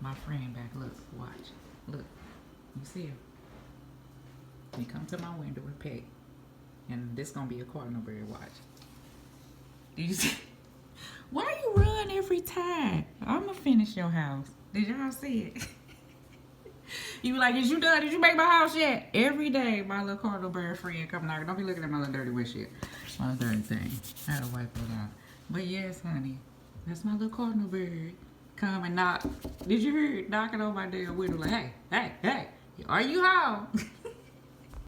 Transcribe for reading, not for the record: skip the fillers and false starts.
My friend back. Look, watch. Look. You see him? He come to my window and peck. And this gonna be a cardinal bird. Watch. Do you see? Why you run every time? I'ma finish your house. Did y'all see it? You be like, is you done? Did you make my house yet? Every day, my little cardinal bird friend come knocking. Don't be looking at my little dirty wet shit. My little dirty thing. I had to wipe it out. But yes, honey, that's my little cardinal bird. Come and knock. Did you hear it knocking on my damn window? Like, hey, hey, hey, are you home?